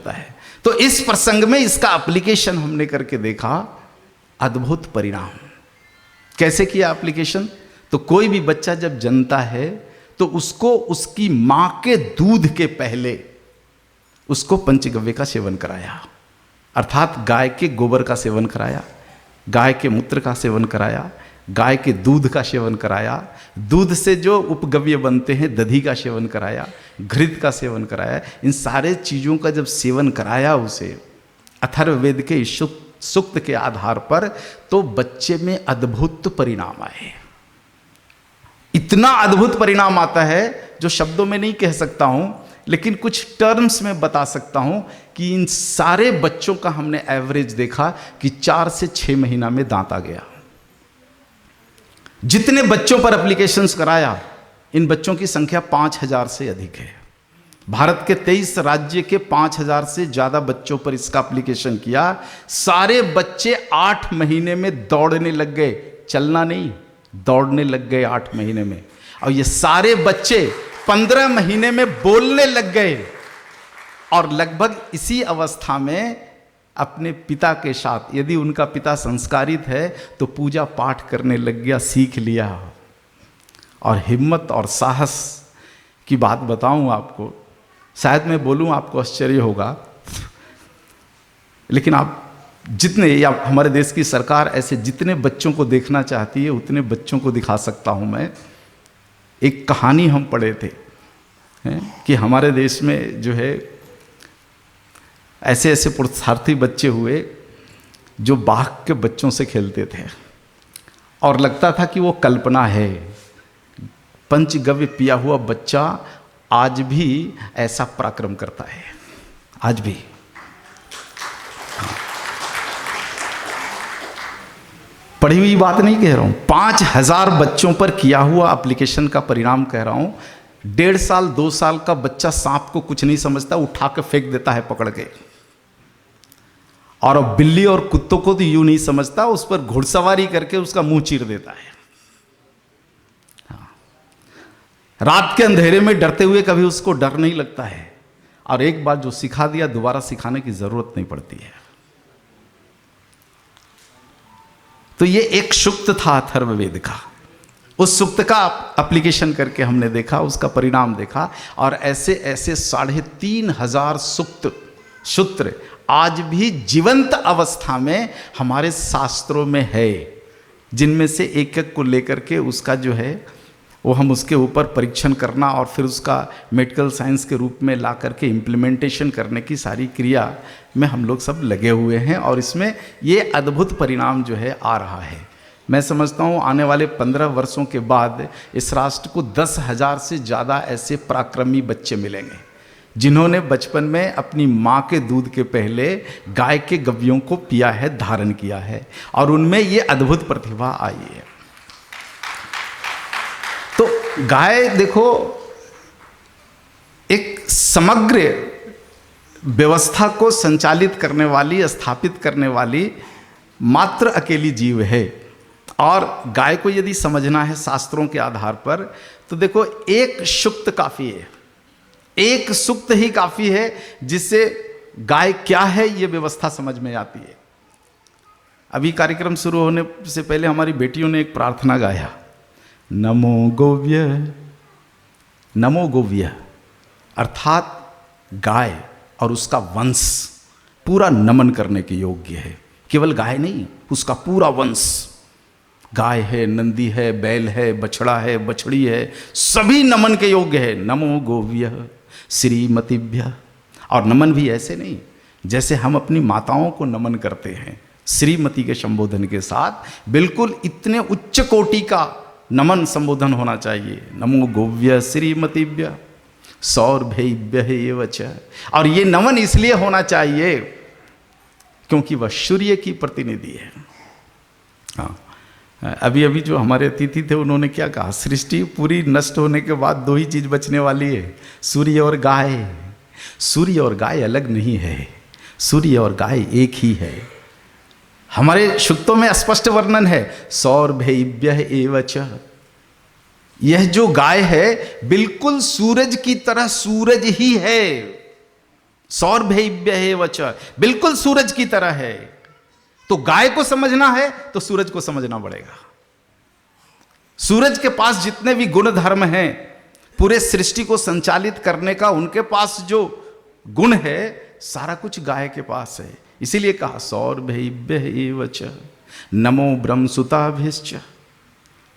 होता है। तो इस प्रसंग में इसका एप्लीकेशन हमने करके देखा, अद्भुत परिणाम। कैसे किया एप्लीकेशन? तो कोई भी बच्चा जब जन्मता है तो उसको उसकी मां के दूध के पहले उसको पंचगव्य का सेवन कराया, अर्थात गाय के गोबर का सेवन कराया, गाय के मूत्र का सेवन कराया, गाय के दूध का सेवन कराया, दूध से जो उपगव्य बनते हैं दधी का सेवन कराया, घृत का सेवन कराया। इन सारे चीज़ों का जब सेवन कराया उसे अथर्ववेद के सूक्त के आधार पर, तो बच्चे में अद्भुत परिणाम आए। इतना अद्भुत परिणाम आता है जो शब्दों में नहीं कह सकता हूं, लेकिन कुछ टर्म्स में बता सकता हूं कि इन सारे बच्चों का हमने एवरेज देखा कि 4 से 6 महीना में दांत आ गया। जितने बच्चों पर एप्लीकेशंस कराया, इन बच्चों की संख्या 5000 से अधिक है। भारत के 23 राज्य के 5000 से ज़्यादा बच्चों पर इसका एप्लीकेशन किया। सारे बच्चे 8 महीने में दौड़ने लग गए, चलना नहीं, दौड़ने लग गए 8 महीने में। और ये सारे बच्चे 15 महीने में बोलने लग गए, और लगभग इसी अवस्था में अपने पिता के साथ, यदि उनका पिता संस्कारित है तो पूजा पाठ करने लग गया, सीख लिया। और हिम्मत और साहस की बात बताऊं आपको, शायद मैं बोलूं आपको आश्चर्य होगा, लेकिन आप जितने, या हमारे देश की सरकार ऐसे जितने बच्चों को देखना चाहती है उतने बच्चों को दिखा सकता हूं मैं। एक कहानी हम पढ़े थे कि हमारे देश में जो है ऐसे ऐसे पुरुषार्थी बच्चे हुए जो बाघ के बच्चों से खेलते थे, और लगता था कि वो कल्पना है। पंचगव्य पिया हुआ बच्चा आज भी ऐसा पराक्रम करता है, आज भी। पढ़ी हुई बात नहीं कह रहा हूं, 5000 बच्चों पर किया हुआ एप्लीकेशन का परिणाम कह रहा हूं। 1.5 साल 2 साल का बच्चा सांप को कुछ नहीं समझता, उठा के फेंक देता है पकड़ के। और बिल्ली और कुत्तों को तो यूं नहीं समझता, उस पर घुड़सवारी करके उसका मुंह चीर देता है। रात के अंधेरे में डरते हुए कभी उसको डर नहीं लगता है, और एक बार जो सिखा दिया दोबारा सिखाने की जरूरत नहीं पड़ती है। तो ये एक सूक्त था अथर्ववेद का, उस सूक्त का एप्लीकेशन करके हमने देखा, उसका परिणाम देखा। और ऐसे ऐसे 3500 सूत्र आज भी जीवंत अवस्था में हमारे शास्त्रों में है, जिनमें से एक एक को लेकर के उसका जो है वो हम उसके ऊपर परीक्षण करना और फिर उसका मेडिकल साइंस के रूप में ला करके इम्प्लीमेंटेशन करने की सारी क्रिया में हम लोग सब लगे हुए हैं। और इसमें ये अद्भुत परिणाम जो है आ रहा है। मैं समझता हूँ आने वाले 15 वर्षों के बाद इस राष्ट्र को 10,000 से ज़्यादा ऐसे पराक्रमी बच्चे मिलेंगे जिन्होंने बचपन में अपनी माँ के दूध के पहले गाय के गव्यों को पिया है, धारण किया है, और उनमें ये अद्भुत प्रतिभा आई है। तो गाय देखो एक समग्र व्यवस्था को संचालित करने वाली, स्थापित करने वाली मात्र अकेली जीव है। और गाय को यदि समझना है शास्त्रों के आधार पर, तो देखो एक सूक्त काफ़ी है, एक सूक्त ही काफ़ी है जिससे गाय क्या है ये व्यवस्था समझ में आती है। अभी कार्यक्रम शुरू होने से पहले हमारी बेटियों ने एक प्रार्थना गाया, नमो गोव्य, नमो गोव्य, अर्थात गाय और उसका वंश पूरा नमन करने के योग्य है। केवल गाय नहीं, उसका पूरा वंश, गाय है, नंदी है, बैल है, बछड़ा है, बछड़ी है, सभी नमन के योग्य है। नमो गोव्य श्रीमतीभ्य। और नमन भी ऐसे नहीं जैसे हम अपनी माताओं को नमन करते हैं, श्रीमती के संबोधन के साथ, बिल्कुल इतने उच्च कोटि का नमन संबोधन होना चाहिए। नमो गोव्य श्रीमतीभ्य सौरभ्यभ्य एव च। और ये नमन इसलिए होना चाहिए क्योंकि वह सूर्य की प्रतिनिधि है। हाँ, अभी अभी जो हमारे अतिथि थे उन्होंने क्या कहा, सृष्टि पूरी नष्ट होने के बाद 2 ही चीज बचने वाली है, सूर्य और गाय। सूर्य और गाय अलग नहीं है, सूर्य और गाय एक ही है। हमारे सूक्तों में स्पष्ट वर्णन है, सौरभ्यभ्य एव च। यह जो गाय है बिल्कुल सूरज की तरह सूरज ही है, सौरभ्यैव च, बिल्कुल सूरज की तरह है। तो गाय को समझना है तो सूरज को समझना पड़ेगा। सूरज के पास जितने भी गुण धर्म हैं, पूरे सृष्टि को संचालित करने का उनके पास जो गुण है, सारा कुछ गाय के पास है। इसीलिए कहा सौरभ्यैव च नमो ब्रह्मसुताभ्यश्च।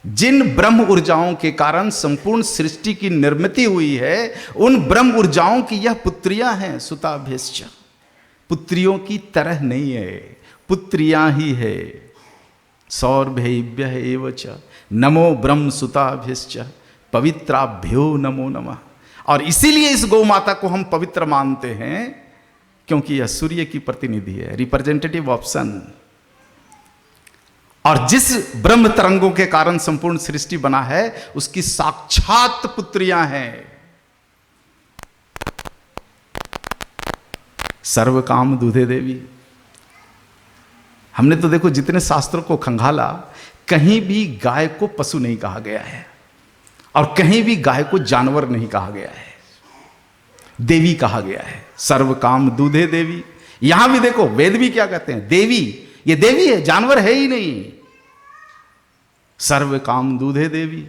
जिन ब्रह्म ऊर्जाओं के कारण संपूर्ण सृष्टि की निर्मिति हुई है, उन ब्रह्म ऊर्जाओं की यह पुत्रियां हैं। सुताभ्यश्च, पुत्रियों की तरह नहीं है, पुत्रियां ही है। सौरभ्यैव च नमो ब्रह्म सुताभ्यश्च पवित्राभ्यो नमो नमः। और इसीलिए इस गौ माता को हम पवित्र मानते हैं, क्योंकि यह सूर्य की प्रतिनिधि है, रिप्रेजेंटेटिव ऑफ सन। और जिस ब्रह्म तरंगों के कारण संपूर्ण सृष्टि बना है, उसकी साक्षात पुत्रियां हैं। सर्व काम दूधे देवी। हमने तो देखो जितने शास्त्रों को खंगाला, कहीं भी गाय को पशु नहीं कहा गया है और कहीं भी गाय को जानवर नहीं कहा गया है, देवी कहा गया है। सर्व काम दूधे देवी। यहां भी देखो वेद भी क्या कहते हैं, देवी। ये देवी है, जानवर है ही नहीं। सर्व काम दूधे देवी,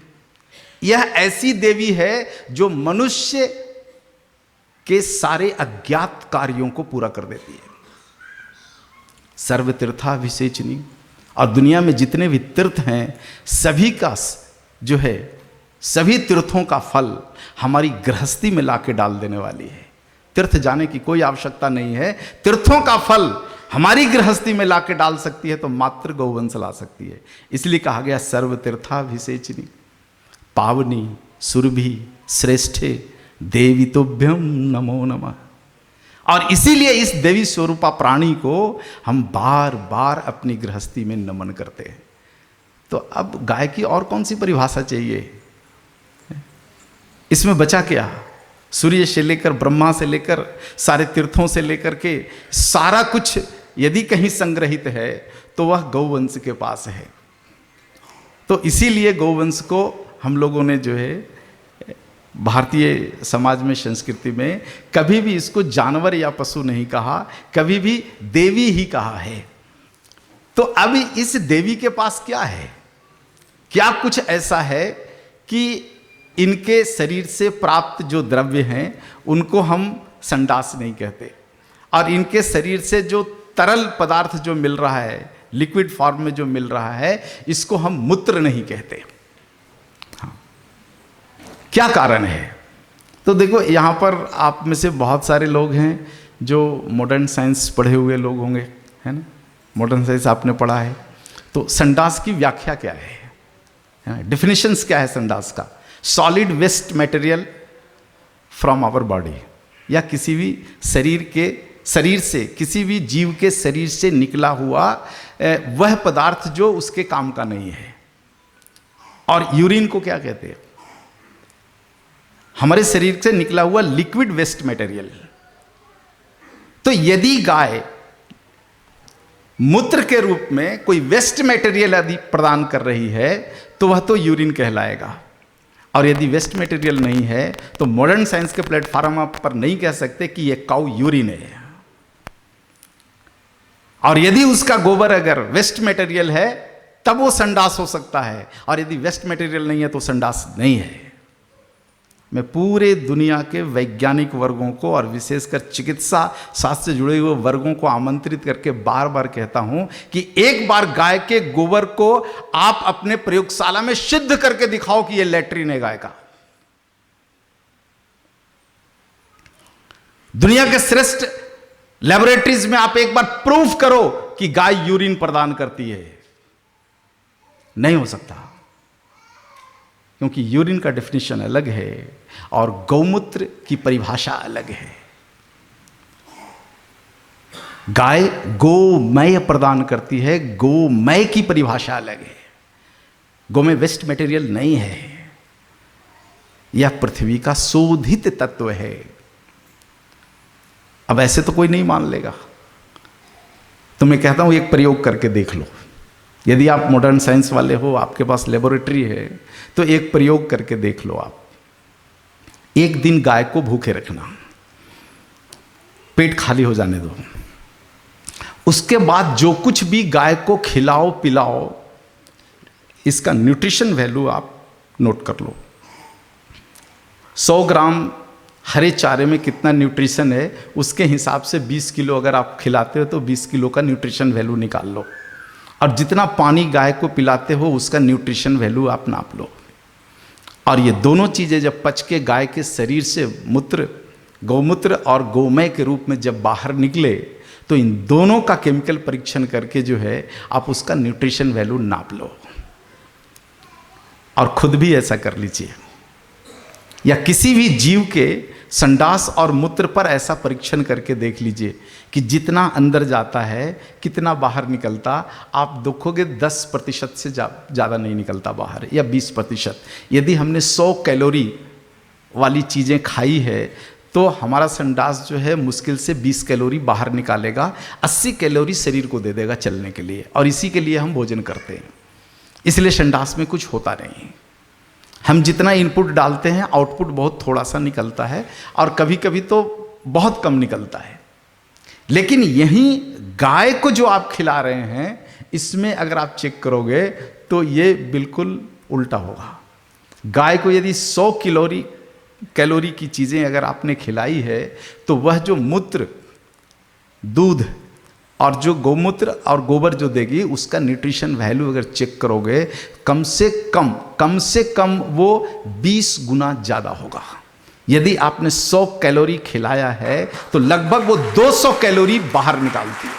यह ऐसी देवी है जो मनुष्य के सारे अज्ञात कार्यों को पूरा कर देती है। सर्व तीर्थाभिषेचनी। और दुनिया में जितने भी तीर्थ हैं, सभी का जो है, सभी तीर्थों का फल हमारी गृहस्थी में लाके डाल देने वाली है। तीर्थ जाने की कोई आवश्यकता नहीं है। तीर्थों का फल हमारी गृहस्थी में लाके डाल सकती है तो मात्र गौवंश ला सकती है। इसलिए कहा गया सर्व तीर्थाभिषेचनी पावनी सुरभि श्रेष्ठे देवी तुभ्यम नमो नमः। और इसीलिए इस देवी स्वरूपा प्राणी को हम बार बार अपनी गृहस्थी में नमन करते हैं। तो अब गाय की और कौन सी परिभाषा चाहिए? इसमें बचा क्या? सूर्य से लेकर ब्रह्मा से लेकर सारे तीर्थों से लेकर के सारा कुछ यदि कहीं संग्रहित है तो वह गौवंश के पास है। तो इसीलिए गौवंश को हम लोगों ने जो है भारतीय समाज में, संस्कृति में कभी भी इसको जानवर या पशु नहीं कहा, कभी भी देवी ही कहा है। तो अब इस देवी के पास क्या है? क्या कुछ ऐसा है कि इनके शरीर से प्राप्त जो द्रव्य हैं उनको हम संडास नहीं कहते, और इनके शरीर से जो तरल पदार्थ जो मिल रहा है, लिक्विड फॉर्म में जो मिल रहा है, इसको हम मूत्र नहीं कहते। हाँ, क्या कारण है? तो देखो यहाँ पर आप में से बहुत सारे लोग हैं जो मॉडर्न साइंस पढ़े हुए लोग होंगे, है ना? मॉडर्न साइंस आपने पढ़ा है। तो संडास की व्याख्या क्या है? डेफिनेशंस क्या है संडास का? Solid waste material from our body, या किसी भी शरीर से, किसी भी जीव के शरीर से निकला हुआ वह पदार्थ जो उसके काम का नहीं है। और यूरिन को क्या कहते हैं? हमारे शरीर से निकला हुआ लिक्विड वेस्ट मटेरियल। तो यदि गाय मूत्र के रूप में कोई वेस्ट मटेरियल यदि प्रदान कर रही है तो वह तो यूरिन कहलाएगा। और यदि वेस्ट मटेरियल नहीं है तो मॉडर्न साइंस के प्लेटफॉर्म पर नहीं कह सकते कि यह काऊ यूरिन है। और यदि उसका गोबर अगर वेस्ट मटेरियल है तब वो संडास हो सकता है, और यदि वेस्ट मटेरियल नहीं है तो संडास नहीं है। मैं पूरे दुनिया के वैज्ञानिक वर्गों को और विशेषकर चिकित्सा शास्त्र से जुड़े हुए वर्गों को आमंत्रित करके बार बार कहता हूं कि एक बार गाय के गोबर को आप अपने प्रयोगशाला में सिद्ध करके दिखाओ कि यह लैट्रिन है गाय का। दुनिया के श्रेष्ठ लैबोरेटरीज में आप एक बार प्रूफ करो कि गाय यूरिन प्रदान करती है। नहीं हो सकता, क्योंकि यूरिन का डेफिनेशन अलग है और गौमूत्र की परिभाषा अलग है। गाय गोमय प्रदान करती है, गोमय की परिभाषा अलग है। गौ में वेस्ट मटेरियल नहीं है, यह पृथ्वी का शोधित तत्व है। अब ऐसे तो कोई नहीं मान लेगा, तो मैं कहता हूं एक प्रयोग करके देख लो। यदि आप मॉडर्न साइंस वाले हो, आपके पास लेबोरेटरी है, तो एक प्रयोग करके देख लो। आप एक दिन गाय को भूखे रखना, पेट खाली हो जाने दो। उसके बाद जो कुछ भी गाय को खिलाओ पिलाओ, इसका न्यूट्रिशन वैल्यू आप नोट कर लो। 100 ग्राम हरे चारे में कितना न्यूट्रिशन है, उसके हिसाब से 20 किलो अगर आप खिलाते हो तो 20 किलो का न्यूट्रिशन वैल्यू निकाल लो। और जितना पानी गाय को पिलाते हो उसका न्यूट्रिशन वैल्यू आप नाप लो। और ये दोनों चीज़ें जब पच के गाय के शरीर से मूत्र, गौमूत्र और गोमय के रूप में जब बाहर निकले, तो इन दोनों का केमिकल परीक्षण करके जो है आप उसका न्यूट्रिशन वैल्यू नाप लो। और खुद भी ऐसा कर लीजिए, या किसी भी जीव के संडास और मूत्र पर ऐसा परीक्षण करके देख लीजिए कि जितना अंदर जाता है कितना बाहर निकलता। आप देखोगे 10% से ज़्यादा नहीं निकलता बाहर, या 20%। यदि हमने 100 कैलोरी वाली चीज़ें खाई है तो हमारा संडास जो है मुश्किल से 20 कैलोरी बाहर निकालेगा, 80 कैलोरी शरीर को दे देगा चलने के लिए। और इसी के लिए हम भोजन करते हैं, इसलिए संडास में कुछ होता नहीं। हम जितना इनपुट डालते हैं आउटपुट बहुत थोड़ा सा निकलता है, और कभी कभी तो बहुत कम निकलता है। लेकिन यहीं गाय को जो आप खिला रहे हैं, इसमें अगर आप चेक करोगे तो ये बिल्कुल उल्टा होगा। गाय को यदि 100 कैलोरी की चीज़ें अगर आपने खिलाई है, तो वह जो मूत्र, दूध और जो गौमूत्र और गोबर जो देगी, उसका न्यूट्रिशन वैल्यू अगर चेक करोगे कम से कम वो 20 गुना ज़्यादा होगा। यदि आपने 100 कैलोरी खिलाया है तो लगभग वो 200 कैलोरी बाहर निकालती है।